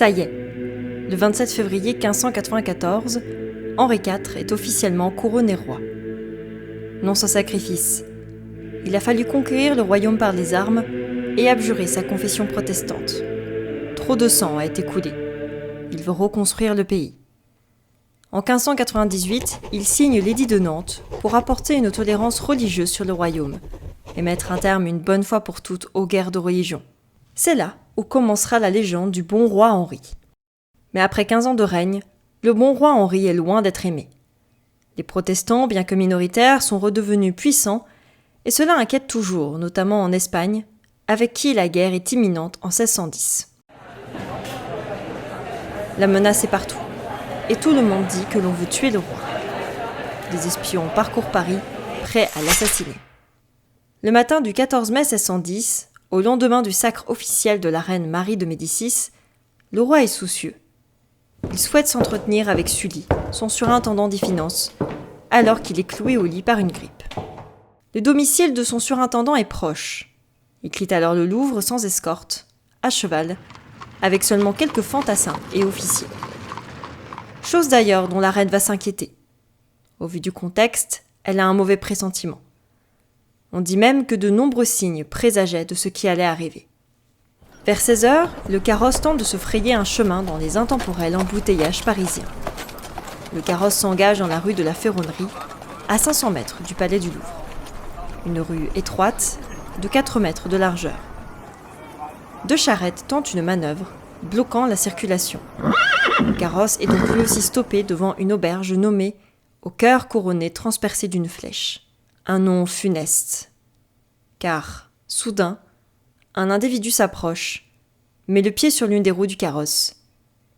Ça y est, le 27 février 1594, Henri IV est officiellement couronné roi. Non sans sacrifice. Il a fallu conquérir le royaume par les armes et abjurer sa confession protestante. Trop de sang a été coulé. Il veut reconstruire le pays. En 1598, il signe l'édit de Nantes pour apporter une tolérance religieuse sur le royaume et mettre un terme une bonne fois pour toutes aux guerres de religion. C'est là où commencera la légende du bon roi Henri. Mais après 15 ans de règne, le bon roi Henri est loin d'être aimé. Les protestants, bien que minoritaires, sont redevenus puissants et cela inquiète toujours, notamment en Espagne, avec qui la guerre est imminente en 1610. La menace est partout, et tout le monde dit que l'on veut tuer le roi. Les espions parcourent Paris, prêts à l'assassiner. Le matin du 14 mai 1610, au lendemain du sacre officiel de la reine Marie de Médicis, le roi est soucieux. Il souhaite s'entretenir avec Sully, son surintendant des finances, alors qu'il est cloué au lit par une grippe. Le domicile de son surintendant est proche. Il quitte alors le Louvre sans escorte, à cheval, avec seulement quelques fantassins et officiers. Chose d'ailleurs dont la reine va s'inquiéter. Au vu du contexte, elle a un mauvais pressentiment. On dit même que de nombreux signes présageaient de ce qui allait arriver. Vers 16h, le carrosse tente de se frayer un chemin dans les intemporels embouteillages parisiens. Le carrosse s'engage dans la rue de la Ferronnerie, à 500 mètres du palais du Louvre. Une rue étroite, de 4 mètres de largeur. 2 charrettes tentent une manœuvre, bloquant la circulation. Le carrosse est donc lui aussi stoppé devant une auberge nommée « Au cœur couronné transpercé d'une flèche ». Un nom funeste. Car, soudain, un individu s'approche, met le pied sur l'une des roues du carrosse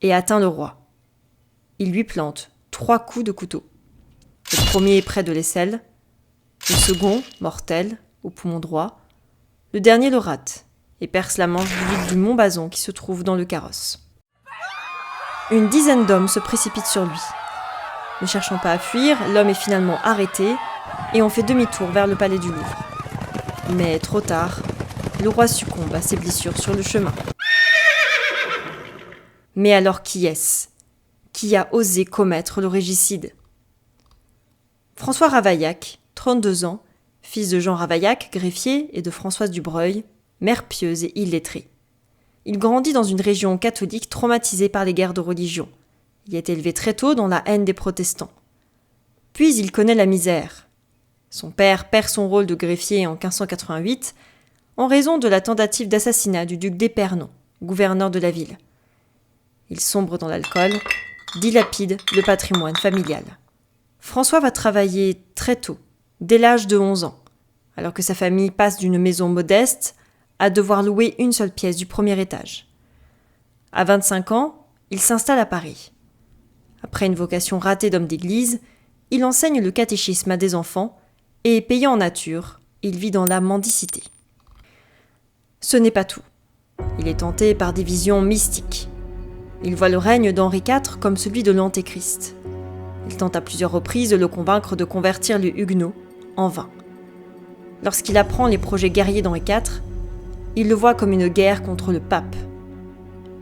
et atteint le roi. Il lui plante 3 coups de couteau. Le premier est près de l'aisselle, le second, mortel, au poumon droit. Le dernier le rate et perce la manche du vide du Montbazon qui se trouve dans le carrosse. Une dizaine d'hommes se précipitent sur lui. Ne cherchant pas à fuir, l'homme est finalement arrêté et on fait demi-tour vers le palais du Louvre. Mais trop tard, le roi succombe à ses blessures sur le chemin. Mais alors qui est-ce ? Qui a osé commettre le régicide ? François Ravaillac, 32 ans, fils de Jean Ravaillac, greffier, et de Françoise Dubreuil, mère pieuse et illettrée. Il grandit dans une région catholique traumatisée par les guerres de religion. Il est élevé très tôt dans la haine des protestants. Puis il connaît la misère. Son père perd son rôle de greffier en 1588 en raison de la tentative d'assassinat du duc d'Épernon, gouverneur de la ville. Il sombre dans l'alcool, dilapide le patrimoine familial. François va travailler très tôt, dès l'âge de 11 ans, alors que sa famille passe d'une maison modeste à devoir louer une seule pièce du premier étage. À 25 ans, il s'installe à Paris. Après une vocation ratée d'homme d'église, il enseigne le catéchisme à des enfants et, payé en nature, il vit dans la mendicité. Ce n'est pas tout. Il est tenté par des visions mystiques. Il voit le règne d'Henri IV comme celui de l'Antéchrist. Il tente à plusieurs reprises de le convaincre de convertir les Huguenots, en vain. Lorsqu'il apprend les projets guerriers d'Henri IV, il le voit comme une guerre contre le pape.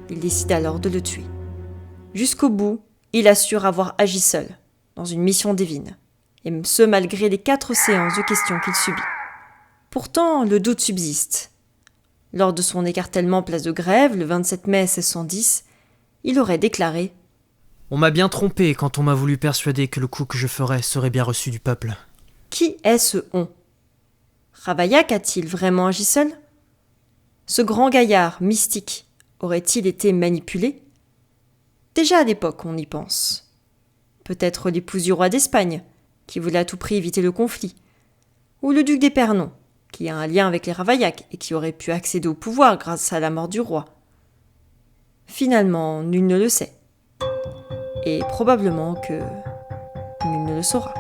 Il décide alors de le tuer. Jusqu'au bout, il assure avoir agi seul, dans une mission divine, et ce malgré les 4 séances de questions qu'il subit. Pourtant, le doute subsiste. Lors de son écartèlement place de Grève, le 27 mai 1610, il aurait déclaré « On m'a bien trompé quand on m'a voulu persuader que le coup que je ferais serait bien reçu du peuple. » Qui est ce « on » ? Ravaillac a-t-il vraiment agi seul ? Ce grand gaillard mystique aurait-il été manipulé ? Déjà à l'époque, on y pense. Peut-être l'épouse du roi d'Espagne, qui voulait à tout prix éviter le conflit, ou le duc d'Épernon, qui a un lien avec les Ravaillac et qui aurait pu accéder au pouvoir grâce à la mort du roi. Finalement, nul ne le sait. Et probablement que nul ne le saura.